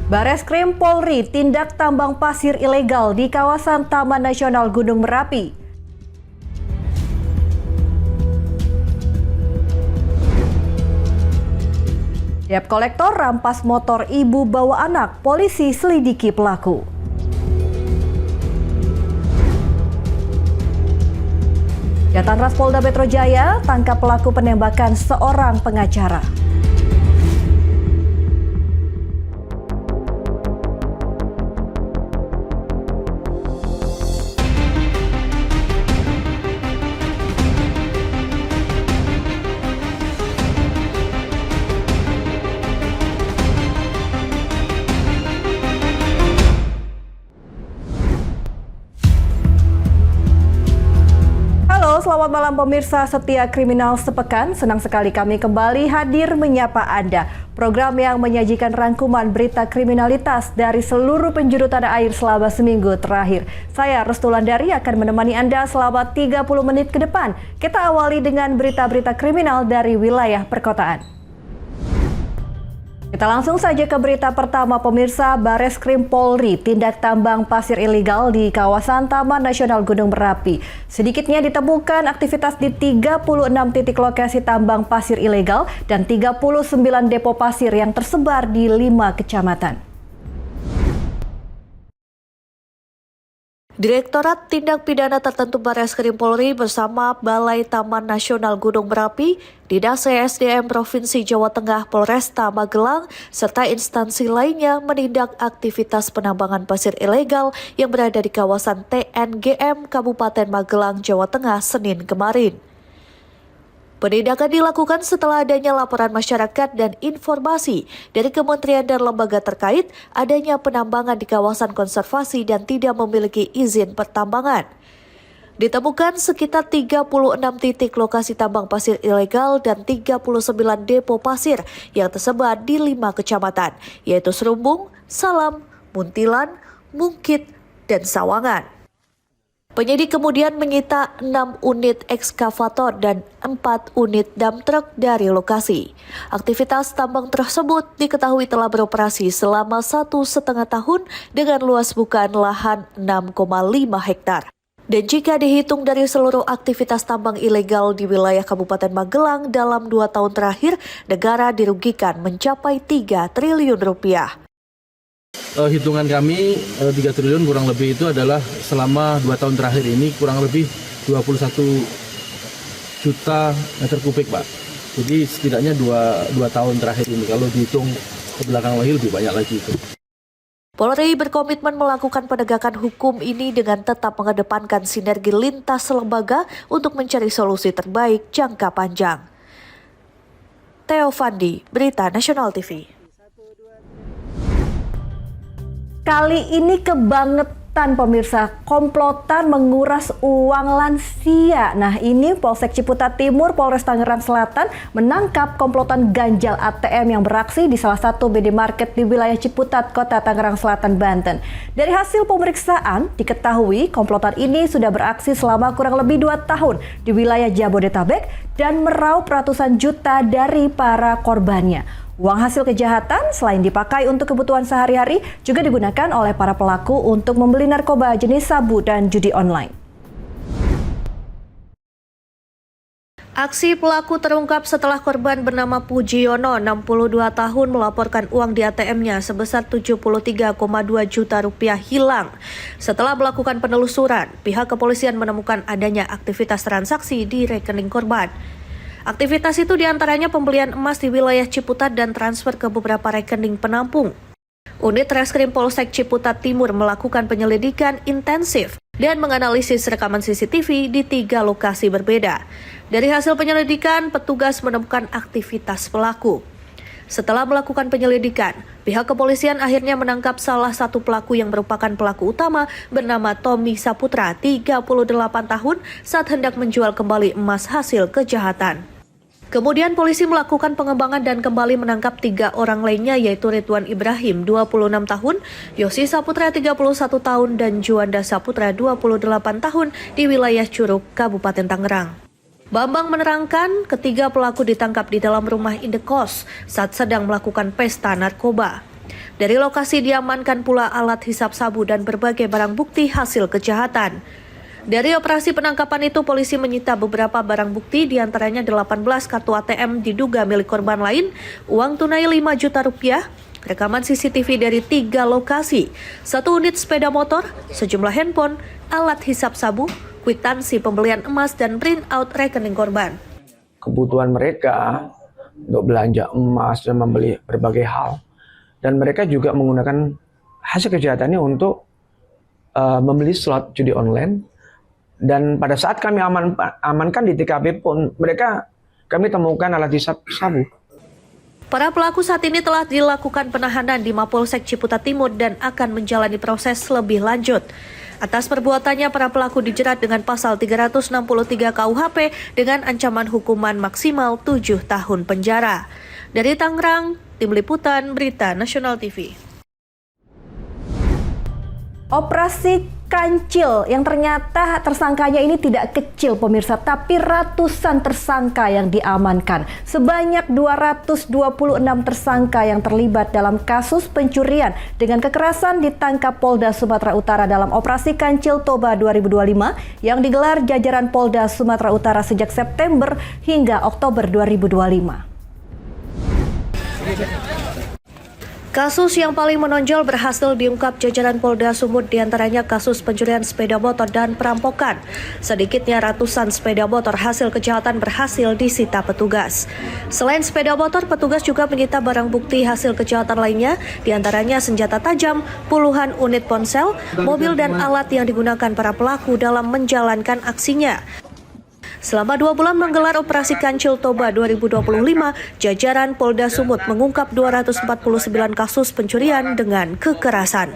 Bareskrim Polri tindak tambang pasir ilegal di kawasan Taman Nasional Gunung Merapi. Debt kolektor rampas motor ibu bawa anak, polisi selidiki pelaku. Jatanras Polda Metro Jaya tangkap pelaku penembakan seorang pengacara. Selamat malam pemirsa setia kriminal sepekan, senang sekali kami kembali hadir menyapa Anda. Program yang menyajikan rangkuman berita kriminalitas dari seluruh penjuru tanah air selama seminggu terakhir. Saya Restulandari akan menemani Anda selama 30 menit ke depan. Kita awali dengan berita-berita kriminal dari wilayah perkotaan. Kita langsung saja ke berita pertama pemirsa. Bareskrim Polri tindak tambang pasir ilegal di kawasan Taman Nasional Gunung Merapi. Sedikitnya ditemukan aktivitas di 36 titik lokasi tambang pasir ilegal dan 39 depo pasir yang tersebar di 5 kecamatan. Direktorat Tindak Pidana Tertentu Bareskrim Polri bersama Balai Taman Nasional Gunung Merapi, Dinas ESDM Provinsi Jawa Tengah, Polresta Magelang, serta instansi lainnya menindak aktivitas penambangan pasir ilegal yang berada di kawasan TNGM Kabupaten Magelang, Jawa Tengah, Senin kemarin. Penindakan dilakukan setelah adanya laporan masyarakat dan informasi dari kementerian dan lembaga terkait adanya penambangan di kawasan konservasi dan tidak memiliki izin pertambangan. Ditemukan sekitar 36 titik lokasi tambang pasir ilegal dan 39 depo pasir yang tersebar di 5 kecamatan, yaitu Serumbung, Salam, Muntilan, Mungkit, dan Sawangan. Penyidik kemudian menyita 6 unit ekskavator dan 4 unit dump truck dari lokasi. Aktivitas tambang tersebut diketahui telah beroperasi selama 1,5 tahun dengan luas bukaan lahan 6,5 hektar. Dan jika dihitung dari seluruh aktivitas tambang ilegal di wilayah Kabupaten Magelang dalam 2 tahun terakhir, negara dirugikan mencapai 3 triliun rupiah. Hitungan kami 3 triliun kurang lebih itu adalah selama 2 tahun terakhir ini kurang lebih 21 juta meter kubik, Pak. Jadi setidaknya 2 tahun terakhir ini, kalau dihitung ke belakang lagi lebih banyak lagi itu. Polri berkomitmen melakukan penegakan hukum ini dengan tetap mengedepankan sinergi lintas lembaga untuk mencari solusi terbaik jangka panjang. Theo Fandi, Berita Nasional TV. Kali ini kebangetan pemirsa, komplotan menguras uang lansia. Nah ini Polsek Ciputat Timur, Polres Tangerang Selatan menangkap komplotan ganjal ATM yang beraksi di salah satu BD Market di wilayah Ciputat, Kota Tangerang Selatan, Banten. Dari hasil pemeriksaan diketahui komplotan ini sudah beraksi selama kurang lebih 2 tahun di wilayah Jabodetabek dan meraup ratusan juta dari para korbannya. Uang hasil kejahatan selain dipakai untuk kebutuhan sehari-hari juga digunakan oleh para pelaku untuk membeli narkoba jenis sabu dan judi online. Aksi pelaku terungkap setelah korban bernama Pujiono, 62 tahun, melaporkan uang di ATM-nya sebesar 73,2 juta rupiah hilang. Setelah melakukan penelusuran, pihak kepolisian menemukan adanya aktivitas transaksi di rekening korban. Aktivitas itu diantaranya pembelian emas di wilayah Ciputat dan transfer ke beberapa rekening penampung. Unit Reskrim Polsek Ciputat Timur melakukan penyelidikan intensif dan menganalisis rekaman CCTV di 3 lokasi berbeda. Dari hasil penyelidikan, petugas menemukan aktivitas pelaku. Setelah melakukan penyelidikan, pihak kepolisian akhirnya menangkap salah satu pelaku yang merupakan pelaku utama bernama Tommy Saputra, 38 tahun, saat hendak menjual kembali emas hasil kejahatan. Kemudian polisi melakukan pengembangan dan kembali menangkap 3 orang lainnya, yaitu Ridwan Ibrahim, 26 tahun, Yosi Saputra, 31 tahun, dan Juanda Saputra, 28 tahun di wilayah Curug, Kabupaten Tangerang. Bambang menerangkan ketiga pelaku ditangkap di dalam rumah indekos saat sedang melakukan pesta narkoba. Dari lokasi diamankan pula alat hisap sabu dan berbagai barang bukti hasil kejahatan. Dari operasi penangkapan itu, polisi menyita beberapa barang bukti, diantaranya 18 kartu ATM diduga milik korban lain, uang tunai 5 juta rupiah, rekaman CCTV dari 3 lokasi, 1 unit sepeda motor, sejumlah handphone, alat hisap sabu, kwitansi pembelian emas, dan print out rekening korban. Kebutuhan mereka untuk belanja emas dan membeli berbagai hal. Dan mereka juga menggunakan hasil kejahatannya untuk membeli slot judi online. Dan pada saat kami amankan di TKP pun, kami temukan alat hisap sabu. Para pelaku saat ini telah dilakukan penahanan di Mapolsek Ciputat Timur dan akan menjalani proses lebih lanjut. Atas perbuatannya, para pelaku dijerat dengan pasal 363 KUHP dengan ancaman hukuman maksimal 7 tahun penjara. Dari Tangerang, Tim Liputan Berita Nasional TV. Operasi Kancil yang ternyata tersangkanya ini tidak kecil pemirsa, tapi ratusan tersangka yang diamankan. Sebanyak 226 tersangka yang terlibat dalam kasus pencurian dengan kekerasan ditangkap Polda Sumatera Utara dalam Operasi Kancil Toba 2025 yang digelar jajaran Polda Sumatera Utara sejak September hingga Oktober 2025. Kasus yang paling menonjol berhasil diungkap jajaran Polda Sumut, diantaranya kasus pencurian sepeda motor dan perampokan. Sedikitnya ratusan sepeda motor hasil kejahatan berhasil disita petugas. Selain sepeda motor, petugas juga menyita barang bukti hasil kejahatan lainnya, diantaranya senjata tajam, puluhan unit ponsel, mobil dan alat yang digunakan para pelaku dalam menjalankan aksinya. Selama 2 bulan menggelar Operasi Kancil Toba 2025, jajaran Polda Sumut mengungkap 249 kasus pencurian dengan kekerasan.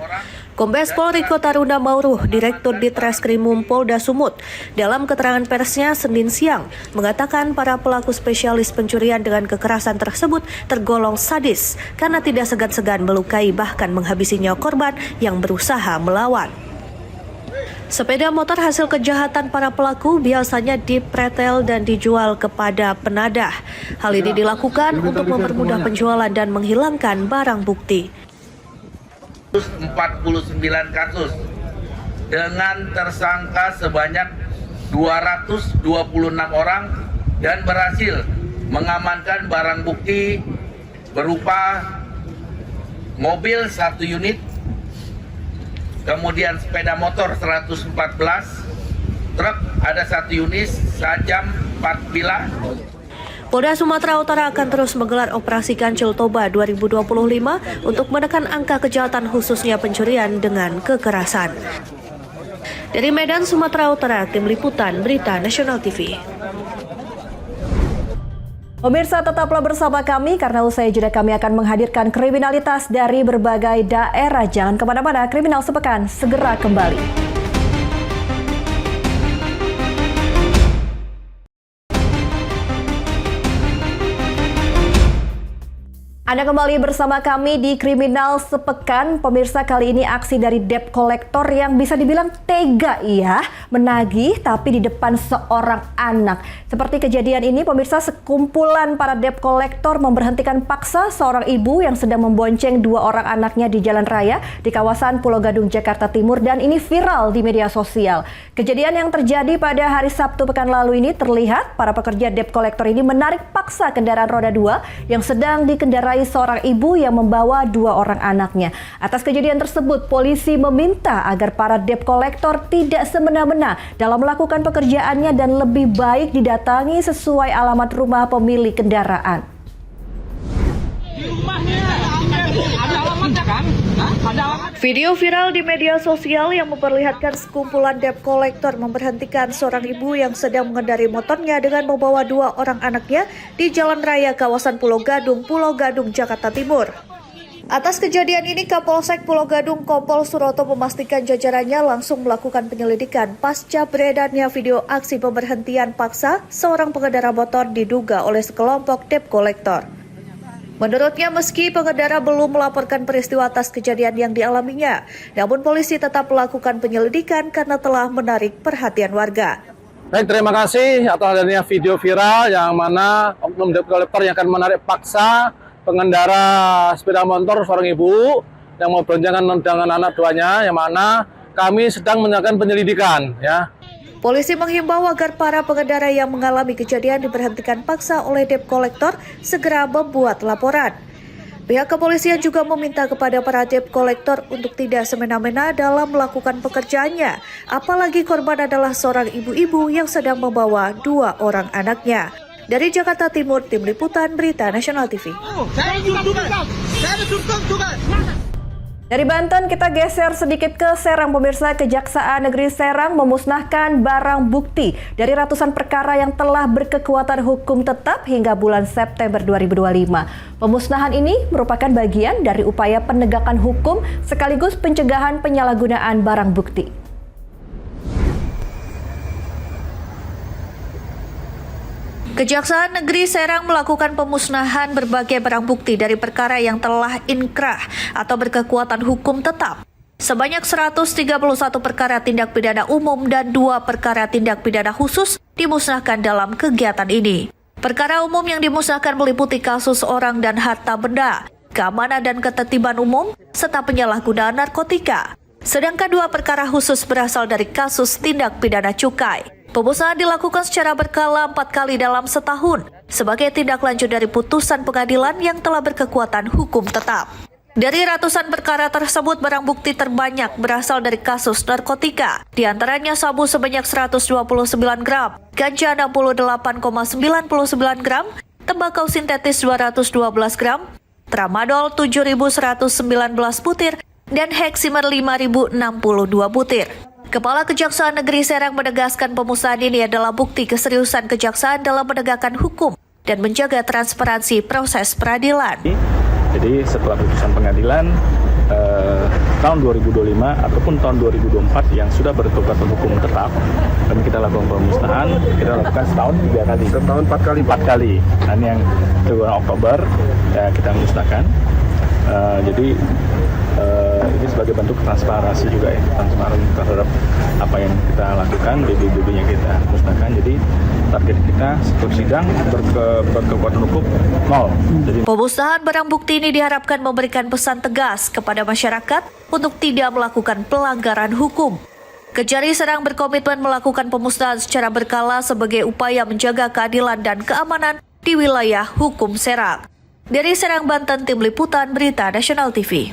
Kombes Pol Riko Taruna Mauruh, Direktur Ditreskrimum Polda Sumut, dalam keterangan persnya Senin siang, mengatakan para pelaku spesialis pencurian dengan kekerasan tersebut tergolong sadis karena tidak segan-segan melukai bahkan menghabisi nyawa korban yang berusaha melawan. Sepeda motor hasil kejahatan para pelaku biasanya dipretel dan dijual kepada penadah. Hal ini dilakukan untuk mempermudah penjualan dan menghilangkan barang bukti. 49 kasus dengan tersangka sebanyak 226 orang dan berhasil mengamankan barang bukti berupa mobil 1 unit, kemudian sepeda motor 114, truk ada 1 unit, sajam 4 bilah. Polda Sumatera Utara akan terus menggelar Operasi Kancil Toba 2025 untuk menekan angka kejahatan khususnya pencurian dengan kekerasan. Dari Medan, Sumatera Utara, Tim Liputan Berita Nasional TV. Pemirsa, tetaplah bersama kami karena usai jeda kami akan menghadirkan kriminalitas dari berbagai daerah. Jangan kemana-mana, Kriminal Sepekan segera kembali. Anda kembali bersama kami di Kriminal Sepekan. Pemirsa, kali ini aksi dari debt collector yang bisa dibilang tega ya, menagih tapi di depan seorang anak. Seperti kejadian ini, pemirsa, sekumpulan para debt collector memberhentikan paksa seorang ibu yang sedang membonceng 2 orang anaknya di jalan raya di kawasan Pulau Gadung, Jakarta Timur, dan ini viral di media sosial. Kejadian yang terjadi pada hari Sabtu pekan lalu ini terlihat para pekerja debt collector ini menarik paksa kendaraan roda 2 yang sedang dikendarai seorang ibu yang membawa 2 orang anaknya. Atas kejadian tersebut, polisi meminta agar para debt collector tidak semena-mena dalam melakukan pekerjaannya dan lebih baik didatangi sesuai alamat rumah pemilik kendaraan. Video viral di media sosial yang memperlihatkan sekumpulan debt collector memberhentikan seorang ibu yang sedang mengendarai motornya dengan membawa 2 orang anaknya di jalan raya kawasan Pulau Gadung, Jakarta Timur. Atas kejadian ini, Kapolsek Pulau Gadung Kompol Suroto memastikan jajarannya langsung melakukan penyelidikan pasca beredarnya video aksi pemberhentian paksa seorang pengendara motor diduga oleh sekelompok debt collector. Menurutnya, meski pengendara belum melaporkan peristiwa atas kejadian yang dialaminya, namun polisi tetap melakukan penyelidikan karena telah menarik perhatian warga. Baik, terima kasih atas adanya video viral yang mana oknum debt collector yang akan menarik paksa pengendara sepeda motor seorang ibu yang mau beroncengan dengan anak duanya, yang mana kami sedang melakukan penyelidikan ya. Polisi menghimbau agar para pengendara yang mengalami kejadian diberhentikan paksa oleh debt collector segera membuat laporan. Pihak kepolisian juga meminta kepada para debt collector untuk tidak semena-mena dalam melakukan pekerjaannya, apalagi korban adalah seorang ibu-ibu yang sedang membawa 2 orang anaknya. Dari Jakarta Timur, Tim Liputan Berita Nasional TV. Dari Banten kita geser sedikit ke Serang, pemirsa. Kejaksaan Negeri Serang memusnahkan barang bukti dari ratusan perkara yang telah berkekuatan hukum tetap hingga bulan September 2025. Pemusnahan ini merupakan bagian dari upaya penegakan hukum sekaligus pencegahan penyalahgunaan barang bukti. Kejaksaan Negeri Serang melakukan pemusnahan berbagai barang bukti dari perkara yang telah inkrah atau berkekuatan hukum tetap. Sebanyak 131 perkara tindak pidana umum dan 2 perkara tindak pidana khusus dimusnahkan dalam kegiatan ini. Perkara umum yang dimusnahkan meliputi kasus orang dan harta benda, keamanan dan ketertiban umum, serta penyalahgunaan narkotika. Sedangkan 2 perkara khusus berasal dari kasus tindak pidana cukai. Pemusnahan dilakukan secara berkala 4 kali dalam setahun sebagai tindak lanjut dari putusan pengadilan yang telah berkekuatan hukum tetap. Dari ratusan perkara tersebut, barang bukti terbanyak berasal dari kasus narkotika, di antaranya sabu sebanyak 129 gram, ganja 68,99 gram, tembakau sintetis 212 gram, tramadol 7.119 butir, dan heksimer 5.062 butir. Kepala Kejaksaan Negeri Serang menegaskan pemusnahan ini adalah bukti keseriusan kejaksaan dalam menegakkan hukum dan menjaga transparansi proses peradilan. Jadi setelah putusan pengadilan tahun 2025 ataupun tahun 2024 yang sudah berkekuatan hukum tetap, kami kita lakukan pemusnahan, kita lakukan setahun 3 kali. Setahun 4 kali. 4 kali. Nah, ini yang bulan Oktober ya kita musnahkan. Jadi ini sebagai bentuk transparansi juga ya, transparan terhadap apa yang kita lakukan, BB-BB-nya kita musnahkan. Jadi target kita setiap sidang berkekuatan hukum 0. Jadi pemusnahan barang bukti ini diharapkan memberikan pesan tegas kepada masyarakat untuk tidak melakukan pelanggaran hukum. Kejari Serang berkomitmen melakukan pemusnahan secara berkala sebagai upaya menjaga keadilan dan keamanan di wilayah hukum Serang. Dari Serang, Banten, Tim Liputan Berita Nasional TV.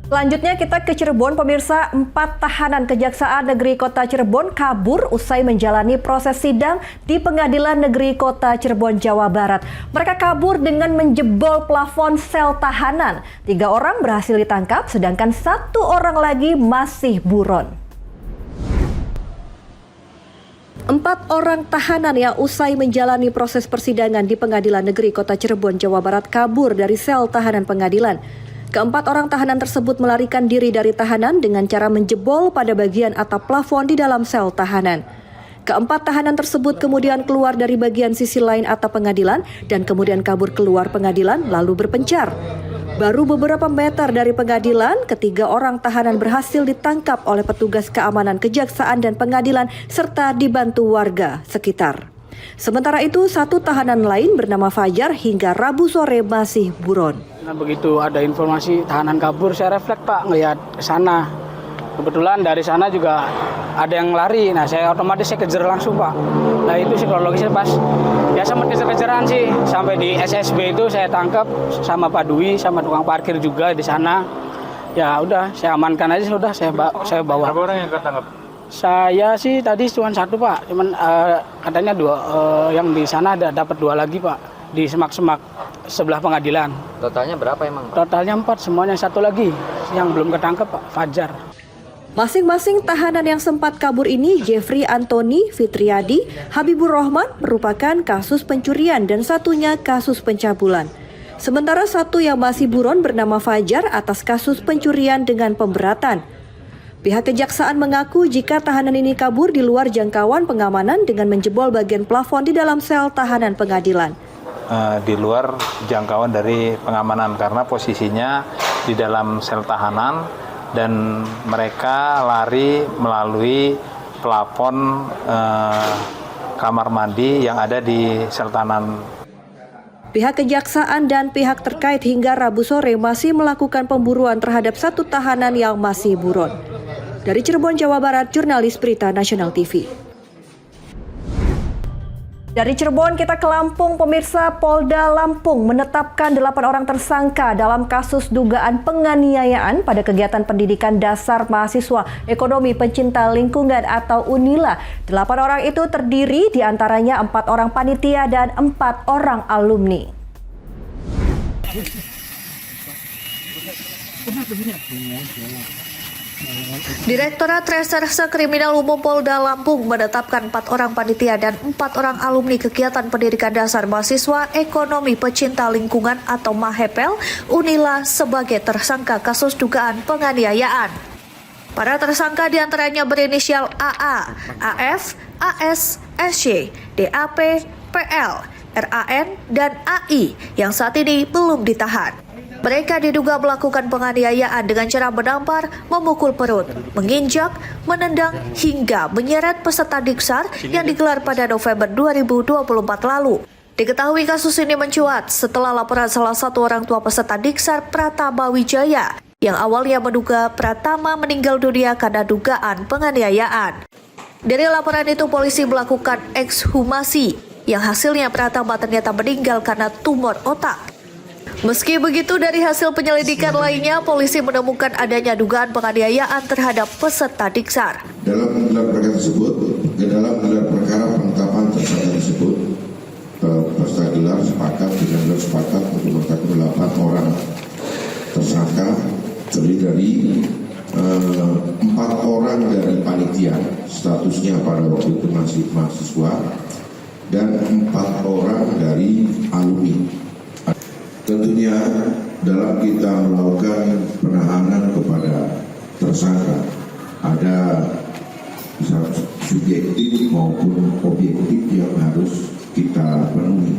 Selanjutnya kita ke Cirebon, pemirsa. 4 tahanan Kejaksaan Negeri Kota Cirebon kabur usai menjalani proses sidang di Pengadilan Negeri Kota Cirebon, Jawa Barat. Mereka kabur dengan menjebol plafon sel tahanan. 3 orang berhasil ditangkap, sedangkan 1 orang lagi masih buron. 4 orang tahanan yang usai menjalani proses persidangan di Pengadilan Negeri Kota Cirebon, Jawa Barat kabur dari sel tahanan pengadilan. Ke-4 orang tahanan tersebut melarikan diri dari tahanan dengan cara menjebol pada bagian atap plafon di dalam sel tahanan. Ke-4 tahanan tersebut kemudian keluar dari bagian sisi lain atap pengadilan dan kemudian kabur keluar pengadilan lalu berpencar. Baru beberapa meter dari pengadilan, ketiga orang tahanan berhasil ditangkap oleh petugas keamanan kejaksaan dan pengadilan serta dibantu warga sekitar. Sementara itu, 1 tahanan lain bernama Fajar hingga Rabu sore masih buron. Nah, begitu ada informasi tahanan kabur, saya refleks Pak ngelihat ke sana. Kebetulan dari sana juga ada yang lari, nah saya otomatis saya kejar langsung Pak. Nah itu psikologisnya pas, ya sempat kejar-kejaran sih. Sampai di SSB itu saya tangkap sama Pak Dwi, sama tukang parkir juga di sana. Ya udah, saya amankan aja sudah, saya bawa. berapa orang yang ketangkap? Saya sih tadi cuma 1 Pak, cuman katanya 2 yang di sana ada dapat 2 lagi Pak. Di semak-semak sebelah pengadilan. Totalnya berapa emang? Totalnya 4, semuanya 1 lagi yang belum ketangkep Pak, Fajar. Masing-masing tahanan yang sempat kabur ini, Jeffrey Antoni Fitriadi, Habibur Rahman, merupakan kasus pencurian dan satunya kasus pencabulan. Sementara 1 yang masih buron bernama Fajar atas kasus pencurian dengan pemberatan. Pihak kejaksaan mengaku jika tahanan ini kabur di luar jangkauan pengamanan dengan menjebol bagian plafon di dalam sel tahanan pengadilan. Di luar jangkauan dari pengamanan karena posisinya di dalam sel tahanan dan mereka lari melalui plafon kamar mandi yang ada di sel tahanan Pihak kejaksaan dan pihak terkait hingga Rabu sore masih melakukan pemburuan terhadap 1 tahanan yang masih buron. Dari Cirebon, Jawa Barat, jurnalis Berita Nasional TV. Dari Cirebon kita ke Lampung, pemirsa. Polda Lampung menetapkan 8 orang tersangka dalam kasus dugaan penganiayaan pada kegiatan pendidikan dasar mahasiswa ekonomi pencinta lingkungan atau UNILA. 8 orang itu terdiri diantaranya 4 orang panitia dan 4 orang alumni. Direktorat Reserse Kriminal Umum Polda Lampung menetapkan 4 orang panitia dan 4 orang alumni kegiatan pendidikan dasar mahasiswa ekonomi pecinta lingkungan atau MAHEPEL UNILA sebagai tersangka kasus dugaan penganiayaan. Para tersangka diantaranya berinisial AA, AF, AS, SY, DAP, PL, RAN, dan AI yang saat ini belum ditahan. Mereka diduga melakukan penganiayaan dengan cara menampar, memukul perut, menginjak, menendang, hingga menyeret peserta diksar yang digelar pada November 2024 lalu. Diketahui kasus ini mencuat setelah laporan salah satu orang tua peserta diksar, Pratama Wijaya, yang awalnya menduga Pratama meninggal dunia karena dugaan penganiayaan. Dari laporan itu, polisi melakukan ekshumasi, yang hasilnya Pratama ternyata meninggal karena tumor otak. Meski begitu, dari hasil penyelidikan lainnya, polisi menemukan adanya dugaan penganiayaan terhadap peserta diksar. Dalam gelar perkara tersebut, penetapan tersangka tersebut, peserta gelar sepakat untuk menetapkan 8 orang tersangka, terdiri dari 4 orang dari panitia, statusnya pada waktu itu masih mahasiswa, dan 4 orang dari alumni. Tentunya dalam kita melakukan penahanan kepada tersangka ada subjektif maupun objektif yang harus kita penuhi.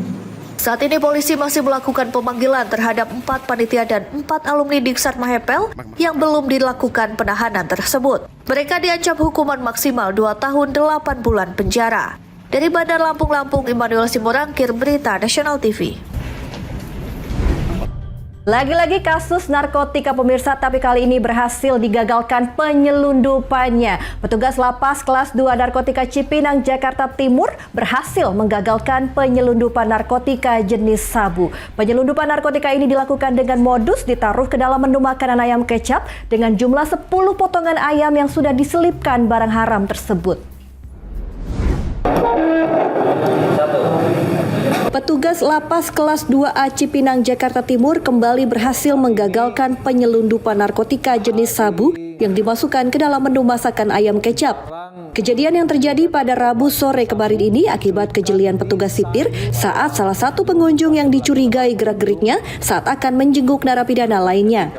Saat ini polisi masih melakukan pemanggilan terhadap 4 panitia dan 4 alumni Diksar MAHEPEL yang belum dilakukan penahanan tersebut. Mereka diancam hukuman maksimal 2 tahun 8 bulan penjara. Dari Bandar Lampung, Immanuel Simorangkir, Berita Nasional TV. Lagi-lagi kasus narkotika, pemirsa, tapi kali ini berhasil digagalkan penyelundupannya. Petugas lapas kelas 2 narkotika Cipinang, Jakarta Timur berhasil menggagalkan penyelundupan narkotika jenis sabu. Penyelundupan narkotika ini dilakukan dengan modus ditaruh ke dalam menu makanan ayam kecap dengan jumlah 10 potongan ayam yang sudah diselipkan barang haram tersebut. Petugas lapas kelas 2A Cipinang, Jakarta Timur kembali berhasil menggagalkan penyelundupan narkotika jenis sabu yang dimasukkan ke dalam menu masakan ayam kecap. Kejadian yang terjadi pada Rabu sore kemarin ini akibat kejelian petugas sipir saat salah satu pengunjung yang dicurigai gerak-geriknya saat akan menjenguk narapidana lainnya.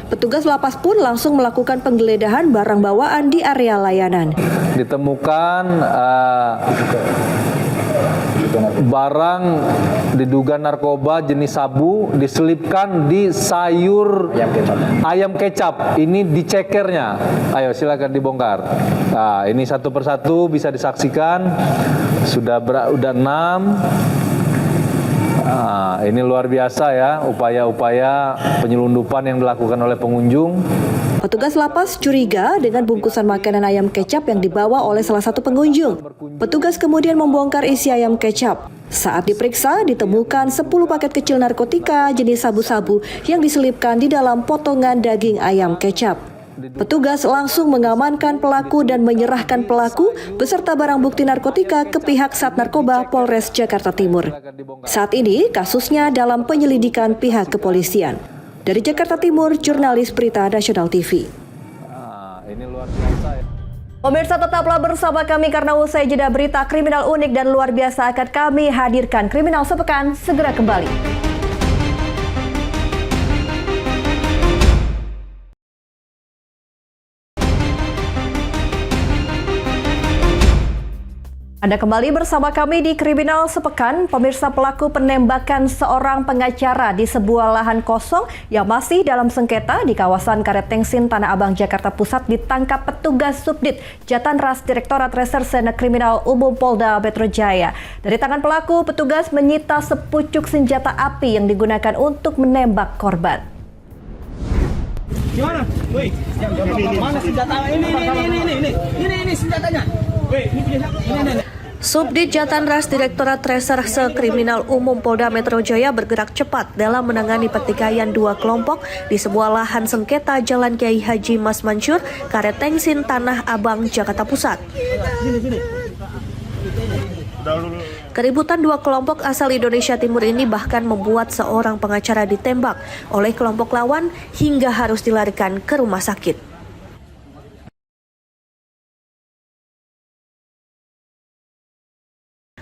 Petugas lapas pun langsung melakukan penggeledahan barang bawaan di area layanan. Ditemukan barang diduga narkoba jenis sabu diselipkan di sayur ayam kecap. Ini di cekernya. Ayo silakan dibongkar. Nah, ini satu persatu bisa disaksikan. Sudah 6. Nah, ini luar biasa ya upaya-upaya penyelundupan yang dilakukan oleh pengunjung. Petugas lapas curiga dengan bungkusan makanan ayam kecap yang dibawa oleh salah satu pengunjung. Petugas kemudian membongkar isi ayam kecap. Saat diperiksa, ditemukan 10 paket kecil narkotika jenis sabu-sabu yang diselipkan di dalam potongan daging ayam kecap. Petugas langsung mengamankan pelaku dan menyerahkan pelaku beserta barang bukti narkotika ke pihak Sat Narkoba Polres Jakarta Timur. Saat ini, kasusnya dalam penyelidikan pihak kepolisian. Dari Jakarta Timur, jurnalis Berita Nasional TV. Ini luar biasa ya. Pemirsa, tetaplah bersama kami karena usai jeda berita kriminal unik dan luar biasa akan kami hadirkan. Kriminal Sepekan segera kembali. Anda kembali bersama kami di Kriminal Sepekan. Pemirsa, pelaku penembakan seorang pengacara di sebuah lahan kosong yang masih dalam sengketa di kawasan Karet Tengsin, Tanah Abang, Jakarta Pusat ditangkap petugas Subdit Jatanras Direktorat Reserse Kriminal Umum Polda Metro Jaya. Dari tangan pelaku, petugas menyita sepucuk senjata api yang digunakan untuk menembak korban. Gimana? Woi, mana senjata? Ini senjatanya. Woi, ini. Subdit Jatanras Direktorat Reserse Kriminal Umum Polda Metro Jaya bergerak cepat dalam menangani pertikaian dua kelompok di sebuah lahan sengketa Jalan Kiai Haji Mas Mansur, Karet Tengsin, Tanah Abang, Jakarta Pusat. Keributan dua kelompok asal Indonesia Timur ini bahkan membuat seorang pengacara ditembak oleh kelompok lawan hingga harus dilarikan ke rumah sakit.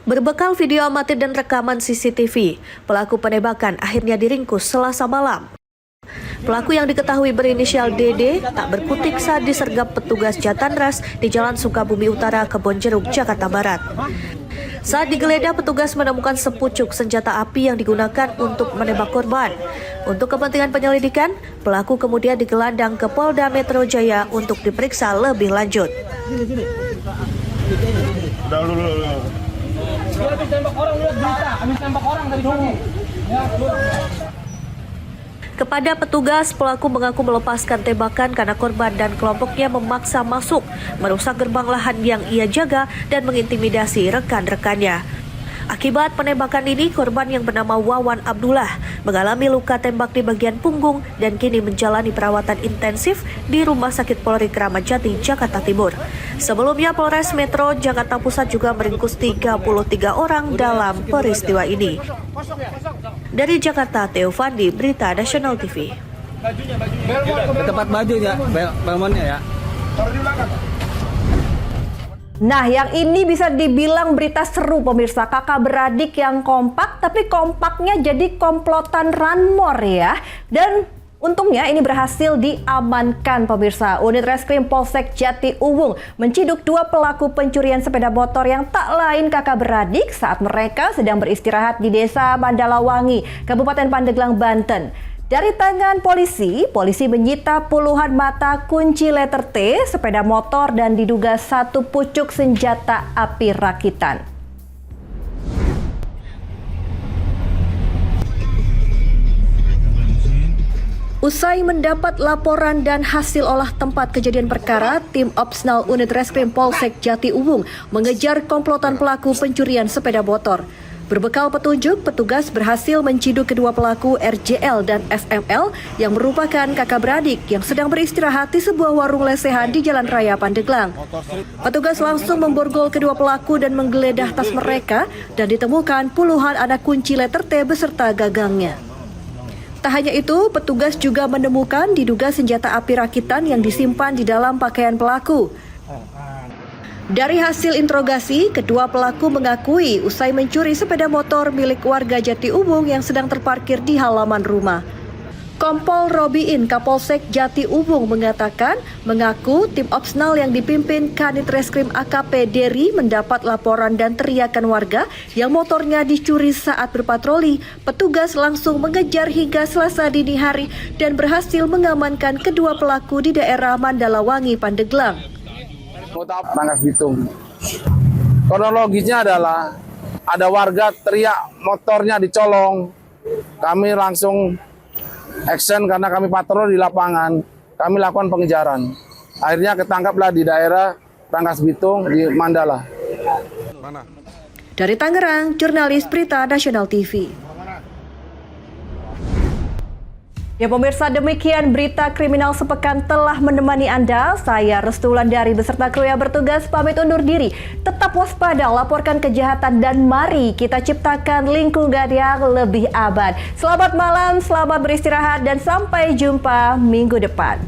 Berbekal video amatir dan rekaman CCTV, pelaku penembakan akhirnya diringkus Selasa malam. Pelaku yang diketahui berinisial DD tak berkutik saat disergap petugas Jatanras di Jalan Sukabumi Utara, Kebonjeruk, Jakarta Barat. Saat digeledah, petugas menemukan sepucuk senjata api yang digunakan untuk menembak korban. Untuk kepentingan penyelidikan, pelaku kemudian digelandang ke Polda Metro Jaya untuk diperiksa lebih lanjut. Kepada petugas, pelaku mengaku melepaskan tembakan karena korban dan kelompoknya memaksa masuk, merusak gerbang lahan yang ia jaga dan mengintimidasi rekan-rekannya. Akibat penembakan ini, korban yang bernama Wawan Abdullah mengalami luka tembak di bagian punggung dan kini menjalani perawatan intensif di Rumah Sakit Polri Kramat Jati, Jakarta Timur. Sebelumnya, Polres Metro Jakarta Pusat juga meringkus 33 orang dalam peristiwa ini. Dari Jakarta, Theo Fandi, Berita Nasional TV. Tempat bajunya, bangunnya ya. Nah, yang ini bisa dibilang berita seru pemirsa. Kakak beradik yang kompak, tapi kompaknya jadi komplotan ranmor ya. Dan untungnya ini berhasil diamankan pemirsa. Unit Reskrim Polsek Jati Uwung menciduk dua pelaku pencurian sepeda motor yang tak lain kakak beradik saat mereka sedang beristirahat di Desa Mandalawangi, Kabupaten Pandeglang, Banten. Dari tangan polisi menyita puluhan mata kunci letter T, sepeda motor, dan diduga satu pucuk senjata api rakitan. Usai mendapat laporan dan hasil olah tempat kejadian perkara, tim Opsnal Unit Reskrim Polsek Jati Uwung mengejar komplotan pelaku pencurian sepeda motor. Berbekal petunjuk, petugas berhasil menciduk kedua pelaku RJL dan SML yang merupakan kakak beradik yang sedang beristirahat di sebuah warung lesehan di Jalan Raya Pandeglang. Petugas langsung memborgol kedua pelaku dan menggeledah tas mereka dan ditemukan puluhan anak kunci letter T beserta gagangnya. Tak hanya itu, petugas juga menemukan diduga senjata api rakitan yang disimpan di dalam pakaian pelaku. Dari hasil interogasi, kedua pelaku mengakui usai mencuri sepeda motor milik warga Jati Uwung yang sedang terparkir di halaman rumah. Kompol Robiin Kapolsek Jati Uwung mengatakan mengaku tim Opsnal yang dipimpin Kanit Reskrim AKP Deri mendapat laporan dan teriakan warga yang motornya dicuri saat berpatroli. Petugas langsung mengejar hingga Selasa dini hari dan berhasil mengamankan kedua pelaku di daerah Mandalawangi, Pandeglang. Rangkas Bitung. Kronologisnya adalah ada warga teriak motornya dicolong. Kami langsung action karena kami patroli di lapangan. Kami lakukan pengejaran. Akhirnya ketangkaplah di daerah Rangkas Bitung di Mandala. Dari Tangerang, jurnalis Berita Nasional TV. Ya pemirsa, demikian berita kriminal sepekan telah menemani Anda. Saya Restu Wulandari beserta kru yang bertugas pamit undur diri. Tetap waspada, laporkan kejahatan dan mari kita ciptakan lingkungan yang lebih aman. Selamat malam, selamat beristirahat dan sampai jumpa minggu depan.